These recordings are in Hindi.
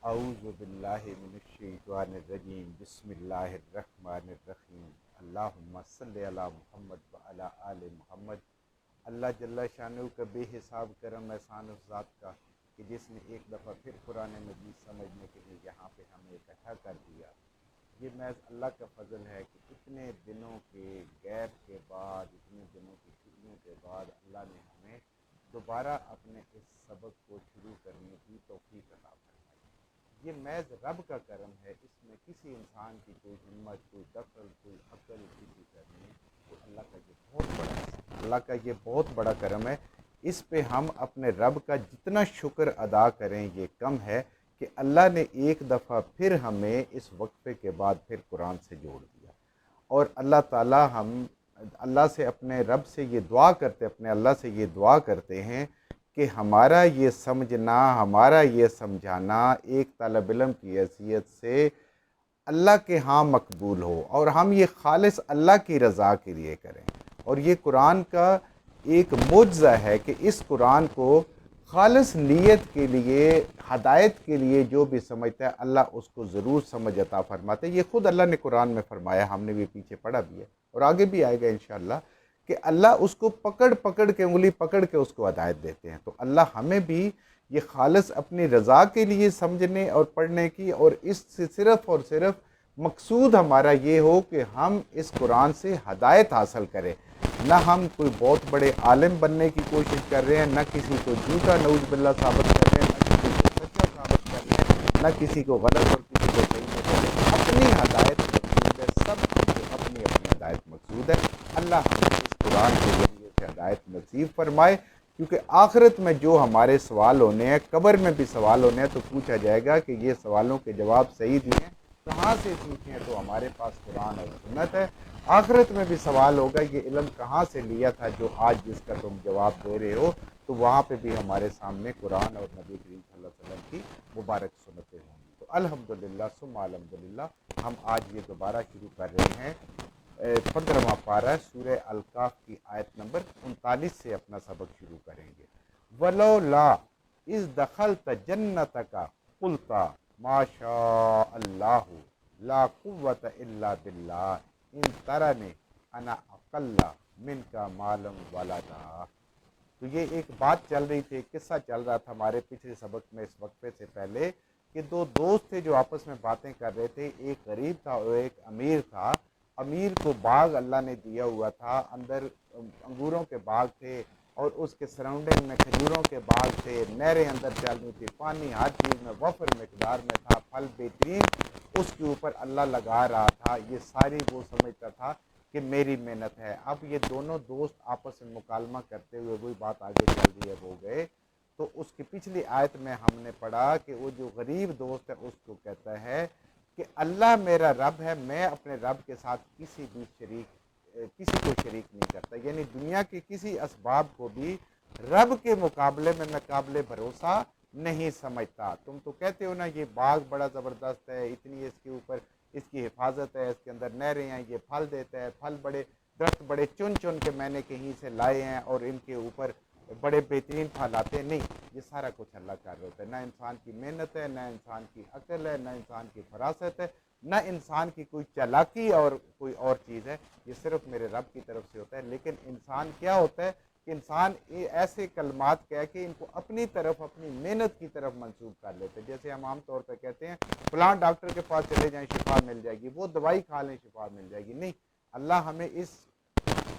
औज़ु बिल्लाहि मिनश्शैतानिर्रजीम बिस्मिल्लाहिर्रहमानिर्रहीम अल्लाहुम्मा सल्लि अला मुहम्मद व अला आले मुहम्मद। अल्लाह जल्ला शानु का बेहिसाब करम एहसान उस ज़ात का कि जिसने एक दफ़ा फिर कुरान मजीद समझने के लिए यहाँ पे हमें इकट्ठा कर दिया। ये महज अल्लाह का फ़ज़ल है कि इतने दिनों के गैप के बाद, इतने दिनों की छुट्टियों के बाद अल्लाह ने हमें दोबारा अपने इस सबक को शुरू करने की तौफ़ीक़ अता फरमाई। ये महज रब का करम है, इसमें किसी इंसान की कोई हिम्मत, कोई दखल, कोई अक्ल किसी का नहीं। तो अल्लाह का ये बहुत बड़ा करम है। इस पे हम अपने रब का जितना शुक्र अदा करें ये कम है कि अल्लाह ने एक दफ़ा फिर हमें इस वक्फे के बाद फिर कुरान से जोड़ दिया। और अल्लाह ताला हम अल्लाह से अपने रब से ये दुआ करते, अपने अल्लाह से ये दुआ करते हैं कि हमारा ये समझना, हमारा ये समझाना एक तालिब इल्म की हैसियत से अल्लाह के यहाँ मकबूल हो और हम ये खालिस अल्लाह की रज़ा के लिए करें। और ये कुरान का एक मुअज्ज़ा है कि इस कुरान को खालिस नीयत के लिए, हदायत के लिए जो भी समझता है अल्लाह उसको ज़रूर समझ अता फरमाते हैं। ये ख़ुद अल्लाह ने कुरान में फ़रमाया, हमने भी पीछे पढ़ा भी है और आगे भी आएगा इंशाअल्लाह कि अल्लाह उसको पकड़ पकड़ के, उंगली पकड़ के उसको हदायत देते हैं। तो अल्लाह हमें भी ये खालिस अपनी रज़ा के लिए समझने और पढ़ने की, और इससे सिर्फ़ और सिर्फ मकसूद हमारा ये हो कि हम इस कुरान से हदायत हासिल करें। ना हम कोई बहुत बड़े आलिम बनने की कोशिश कर रहे हैं, ना किसी को झूठा नऊज़ बिल्लाह साबित कर रहे हैं, ना किसी को सच्चा साबित कर रहे हैं, ना किसी को गलत और किसी को सही में कर रहे हैं। अपनी हदायत मकसूद है, सब की अपनी अपनी हदायत मकसूद है। अल्लाह हमें इस कुरान के ज़रिए से हदायत नसीब फरमाए, क्योंकि आखिरत में जो हमारे सवाल होने हैं, कब्र में भी सवाल होने हैं, तो पूछा जाएगा कि ये सवालों के जवाब सही दिए, कहाँ से सीखे? तो हमारे पास कुरान और सुन्नत है। आखिरत में भी सवाल होगा ये इल्म कहाँ से लिया था जो आज जिसका तुम जवाब दे रहे हो, तो वहाँ पे भी हमारे सामने कुरान और नबी करीम सल्लल्लाहु अलैहि वसल्लम की मुबारक सुन्नतें होंगी। तो अल्हम्दुलिल्लाह सुम्मा अल्हम्दुलिल्लाह हम आज ये दोबारा शुरू कर रहे हैं 15वां पारा सूरह अल-काफ की आयत नंबर 39 से अपना सबक शुरू करेंगे। वलो ला इस दखल जन्नत का कुलता माशा अल्लाह ला कुव्वत इल्ला बिल्लाह इन तरने अना अकल्ला मिन का मालम वालादा। तो ये एक बात चल रही थी, किस्सा चल रहा था हमारे पिछले सबक में इस वक्फे से पहले कि दो दोस्त थे जो आपस में बातें कर रहे थे। एक गरीब था और एक अमीर था। अमीर को बाग अल्लाह ने दिया हुआ था, अंदर अंगूरों के बाग थे और उसके सराउंडिंग में खजूरों के बाग थे, नहरें अंदर चल रही थी, पानी हर चीज़ में वफर मकदार में था, फल बेहतरीन उसके ऊपर अल्लाह लगा रहा था। ये सारी वो समझता था कि मेरी मेहनत है। अब ये दोनों दोस्त आपस में मुकालमा करते हुए वही बात आगे चल रही है वो गए। तो उसकी पिछली आयत में हमने पढ़ा कि वो जो गरीब दोस्त है उसको कहता है कि अल्लाह मेरा रब है, मैं अपने रब के साथ किसी को शरीक नहीं करता। यानी दुनिया के किसी असबाब को भी रब के मुकाबले में मैं काबिल भरोसा नहीं समझता। तुम तो कहते हो ना ये बाग बड़ा ज़बरदस्त है, इतनी इसके ऊपर इसकी हिफाजत है, इसके अंदर नहरें हैं, ये फल देता है, फल बड़े दरख्त बड़े चुन चुन के मैंने कहीं से लाए हैं और इनके ऊपर बड़े बेहतरीन फल आते हैं। नहीं, ये सारा कुछ अल्लाह कर रहा होता है। ना इंसान की मेहनत है, ना इंसान की अकल है, ना इंसान की फरासत है, ना इंसान की कोई चालाकी और कोई और चीज़ है। ये सिर्फ मेरे रब की तरफ से होता है। लेकिन इंसान क्या होता है कि इंसान ऐसे कलमात कह के इनको अपनी तरफ, अपनी मेहनत की तरफ मंसूब कर लेते हैं। जैसे हम आम तौर पर कहते हैं फलां डॉक्टर के पास चले जाएं शिफा मिल जाएगी, वो दवाई खा लें शिफा मिल जाएगी। नहीं, अल्लाह हमें इस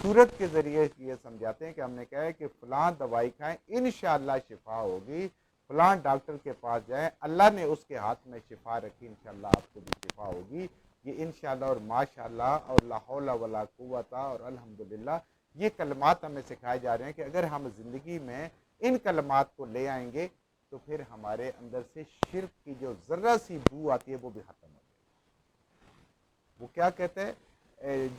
सूरत के ज़रिए ये समझाते हैं कि हमने कहा है कि फ़लाँ दवाई खाएं, इंशाअल्लाह शिफा होगी। फ़लाँ डॉक्टर के पास जाएं, अल्लाह ने उसके हाथ में शिफा रखी, इंशाअल्लाह आपको भी शिफा होगी। ये इंशाअल्लाह और माशाअल्लाह और ला हौला वला कुव्वता और अल्हम्दुलिल्लाह, ये कलमात हमें सिखाए जा रहे हैं कि अगर हम ज़िंदगी में इन कलमात को ले आएंगे तो फिर हमारे अंदर से शिर्क की जो ज़र्रा सी बू आती है वो भी ख़त्म हो जाएगी। वो क्या कहते हैं,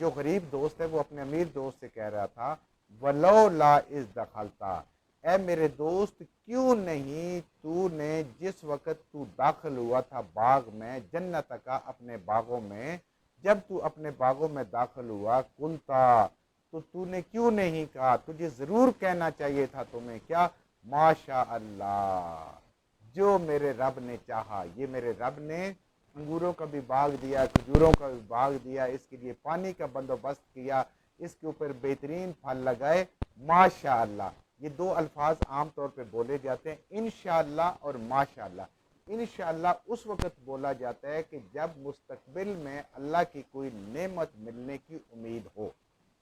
जो गरीब दोस्त है वो अपने अमीर दोस्त से कह रहा था, वलो ला इस दखलता, ए मेरे दोस्त क्यों नहीं तूने जिस वक़्त तू दाखिल हुआ था बाग में, जन्नत का अपने बागों में, जब तू अपने बागों में दाखिल हुआ, कुलता तो तूने क्यों नहीं कहा, तुझे ज़रूर कहना चाहिए था तुम्हें क्या, माशा अल्लाह, जो मेरे रब ने चाहा। ये मेरे रब ने अंगूरों का भी बाग दिया, खजूरों का भी बाग दिया, इसके लिए पानी का बंदोबस्त किया, इसके ऊपर बेहतरीन फल लगाए, माशाअल्लाह। ये दो अल्फाज आम तौर पे बोले जाते हैं, इंशाअल्लाह और माशाअल्लाह। इंशाअल्लाह उस वक़्त बोला जाता है कि जब मुस्तकबिल में अल्लाह की कोई नेमत मिलने की उम्मीद हो।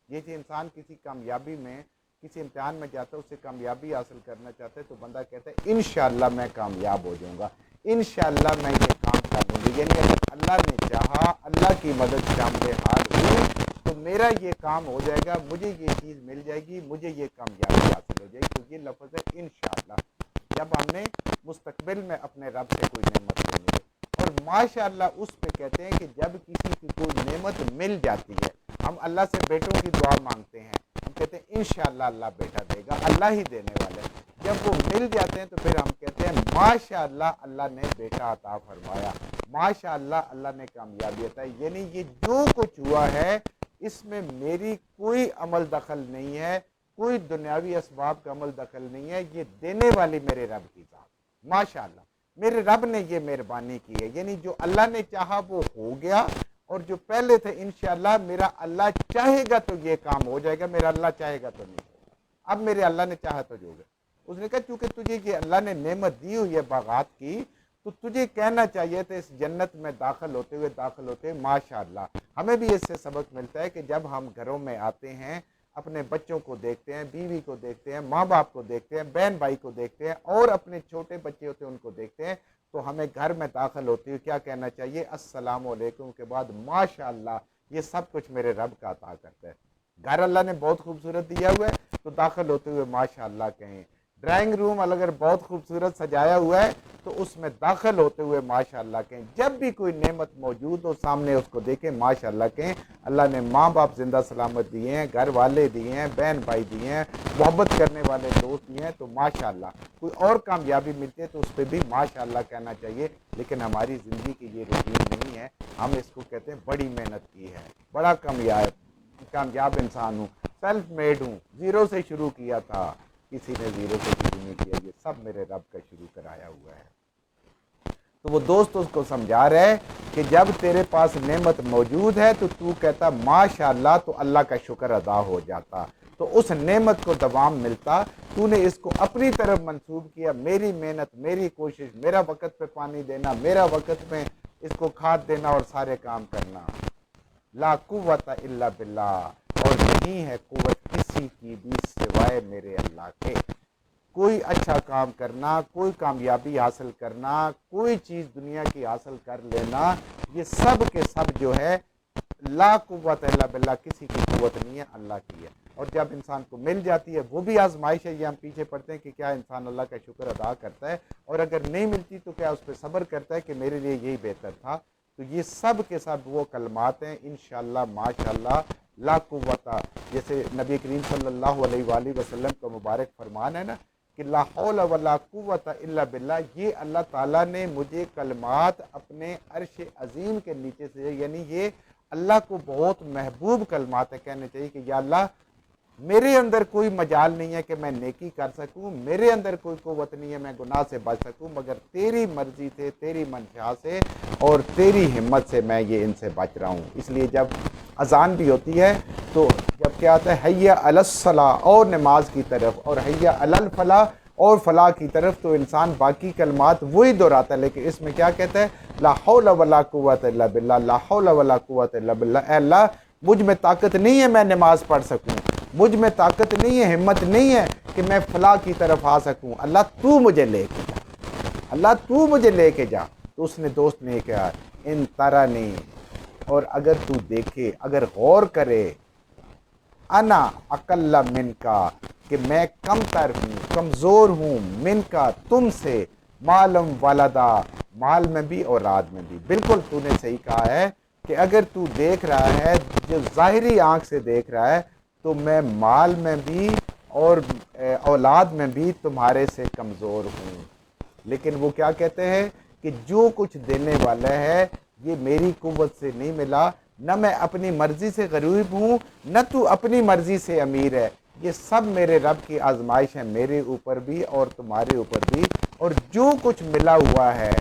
ये जो इंसान किसी कामयाबी में, किसी इम्तिहान में जाता है, उससे कामयाबी हासिल करना चाहता है, तो बंदा कहता है इंशाअल्लाह मैं कामयाब हो जाऊँगा, इंशाअल्लाह मैं ये काम कर दूँगी। यानी अल्लाह ने चाहा, अल्लाह की मदद शामिल हाल हुई तो मेरा ये काम हो जाएगा, मुझे ये चीज़ मिल जाएगी, मुझे ये कामयाबी हासिल हो जाएगी। तो ये लफ्ज़ है इंशाअल्लाह, जब हमने मुस्तकबिल में अपने रब से कोई नेमत लेनी है। और माशाअल्लाह उस पे कहते हैं कि जब किसी की कोई नेमत मिल जाती है, हम अल्लाह से बेटों की दुआ मांगते हैं, हम कहते हैं इंशाअल्लाह अल्लाह बेटा देगा, अल्लाह ही देने वाला है। जब वो मिल जाते हैं तो फिर हम कहते हैं माशाअल्लाह अल्लाह ने बेटा अता फरमाया, माशाअल्लाह अल्लाह ने कामयाबी अता। यानी ये जो कुछ हुआ है इसमें मेरी कोई अमल दखल नहीं है, कोई दुनियावी असबाब का अमल दखल नहीं है, ये देने वाली मेरे रब की ज़ात, माशाअल्लाह मेरे रब ने ये मेहरबानी की है। यानी जो अल्लाह ने चाहा वो हो गया, और जो पहले थे इंशाअल्लाह मेरा अल्लाह चाहेगा तो ये काम हो जाएगा, मेरा अल्लाह चाहेगा तो नहीं होगा। अब मेरे अल्लाह ने चाहा तो जो होगा। उसने कहा चूंकि तुझे ये अल्लाह ने नेमत दी हुई है बागात की, तो तुझे कहना चाहिए था इस जन्नत में दाखिल होते हुए माशाअल्लाह। हमें भी इससे सबक मिलता है कि जब हम घरों में आते हैं, अपने बच्चों को देखते हैं, बीवी को देखते हैं, माँ बाप को देखते हैं, बहन भाई को देखते हैं, और अपने छोटे बच्चे होते हैं उनको देखते हैं, तो हमें घर में दाखिल होते हुए क्या कहना चाहिए? अस्सलाम वालेकुम के बाद माशाअल्लाह, ये सब कुछ मेरे रब का अता करता है। घर अल्लाह ने बहुत खूबसूरत दिया हुआ है तो दाखिल होते हुए माशाअल्लाह कहें। ड्राइंग रूम अगर बहुत खूबसूरत सजाया हुआ है तो उसमें दाखिल होते हुए माशाअल्लाह कहें। जब भी कोई नेमत मौजूद हो सामने उसको देखें, माशाअल्लाह कहें। अल्लाह ने माँ बाप जिंदा सलामत दिए हैं, घर वाले दिए हैं, बहन भाई दिए हैं, मोहब्बत करने वाले दोस्त दिए हैं, तो माशाअल्लाह। कोई और कामयाबी मिलती है तो उस पर भी माशाअल्लाह कहना चाहिए। लेकिन हमारी ज़िंदगी की ये रूटीन नहीं है, हम इसको कहते हैं बड़ी मेहनत की है, बड़ा कामयाब इंसान हूँ, सेल्फ मेड हूँ, ज़ीरो से शुरू किया था, किसी ने ज़ीरो से शुरू नहीं किया, ये सब मेरे रब का शुरू कराया हुआ है। तो वो दोस्त उसको समझा रहे हैं कि जब तेरे पास नेमत मौजूद है तो तू कहता माशाअल्लाह, तो अल्लाह का शुक्र अदा हो जाता, तो उस नेमत को दवाम मिलता। तूने इसको अपनी तरफ मंसूब किया, मेरी मेहनत, मेरी कोशिश, मेरा वक़्त पे पानी देना, मेरा वक़्त में इसको खाद देना और सारे काम करना। ला कुव्वता इल्ला बिल्लाह, और नहीं है कुव्वत किसी की भी सिवाय मेरे अल्लाह के। कोई अच्छा काम करना, कोई कामयाबी हासिल करना, कोई चीज़ दुनिया की हासिल कर लेना, ये सब के सब जो है ला कुव्वत इल्ला बिल्लाह, किसी की कुव्वत नहीं है, अल्लाह की है। और जब इंसान को मिल जाती है वो भी आजमाइश है। ये हम पीछे पढ़ते हैं कि क्या इंसान अल्लाह का शुक्र अदा करता है, और अगर नहीं मिलती तो क्या उस पर सब्र करता है कि मेरे लिए यही बेहतर था। तो ये सब के सब वो कलमात हैं, इंशाअल्लाह माशाअल्लाह ला कुव्वता। जैसे नबी करीम सल्लल्लाहु अलैहि वसल्लम का मुबारक फरमान है ना कि ला हौला वला कुव्वता इल्ला बिल्लाह, ये अल्लाह ताला ने मुझे कलमात अपने अर्श अजीम के नीचे से, यानी ये अल्लाह को बहुत महबूब कलमात है, कहने चाहिए कि या अल्लाह मेरे अंदर कोई मजाल नहीं है कि मैं नेकी कर सकूं, मेरे अंदर कोई कुव्वत नहीं है मैं गुनाह से बच सकूं, मगर तेरी मर्जी से, तेरी मंशा से और तेरी हिम्मत से मैं ये इनसे बच रहा हूं। इसलिए जब अजान भी होती है तो जब क्या आता है हैया अलस्सला, और नमाज की तरफ, और हैया अलल फला, और फलाह की तरफ, तो इंसान बाकी कलमात वही दोहराता है। लेकिन इसमें क्या कहता है? ला हौला वला कुव्वत इल्ला बिल्लाह, ला हौला वला कुव्वत इल्ला बिल्लाह। ऐ अल्लाह, मुझ में ताकत नहीं है मैं नमाज पढ़ सकूं, मुझ में ताकत नहीं है, हिम्मत नहीं है कि मैं फलाह की तरफ आ सकूं। अल्लाह तू मुझे लेके जा, अल्लाह तू मुझे लेके जा। तो उसने दोस्त ने कहा इन तारा नहीं, और अगर तू देखे, अगर गौर करे, अना अकल्ला मिनका, कि मैं कमतर हूँ, कमज़ोर हूँ, मिनका तुमसे, मालम वालदा, माल में भी और औलाद में भी। बिल्कुल तूने सही कहा है कि अगर तू देख रहा है जो ज़ाहिरी आँख से देख रहा है, तो मैं माल में भी और औलाद में भी तुम्हारे से कमज़ोर हूँ। लेकिन वो क्या कहते हैं कि जो कुछ देने वाला है ये मेरी कुव्वत से नहीं मिला, न मैं अपनी मर्ज़ी से गरीब हूँ, न तू अपनी मर्ज़ी से अमीर है। ये सब मेरे रब की आजमाइश है, मेरे ऊपर भी और तुम्हारे ऊपर भी। और जो कुछ मिला हुआ है,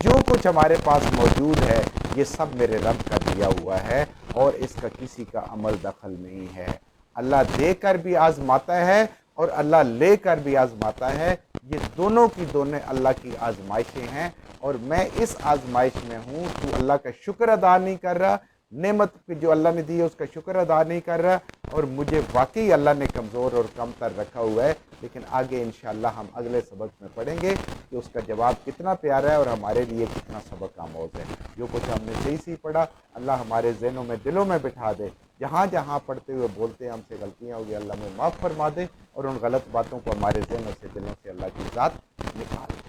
जो कुछ हमारे पास मौजूद है, ये सब मेरे रब का दिया हुआ है और इसका किसी का अमल दखल नहीं है। अल्लाह देकर भी आजमाता है और अल्लाह लेकर भी आजमाता है। ये दोनों की दोनों अल्लाह की आजमाइशें हैं और मैं इस आजमाइश में हूँ। तू अल्लाह का शुक्र अदा नहीं कर रहा, नेमत जो अल्लाह ने दी है उसका शुक्र अदा नहीं कर रहा, और मुझे वाकई अल्लाह ने कमज़ोर और कमतर रखा हुआ है। लेकिन आगे इंशाअल्लाह हम अगले सबक में पढ़ेंगे कि उसका जवाब कितना प्यारा है और हमारे लिए कितना सबक आमोज़ है। जो कुछ हमने सही सही पढ़ा अल्लाह हमारे ज़हनों में, दिलों में बिठा दे। जहाँ जहाँ पढ़ते हुए बोलते हैं हमसे गलतियाँ होगी, अल्लाह में माफ़ फरमा दे और उन गलत बातों को हमारे ज़हनों से, दिलों से अल्लाह की ज़ात निकाल दे।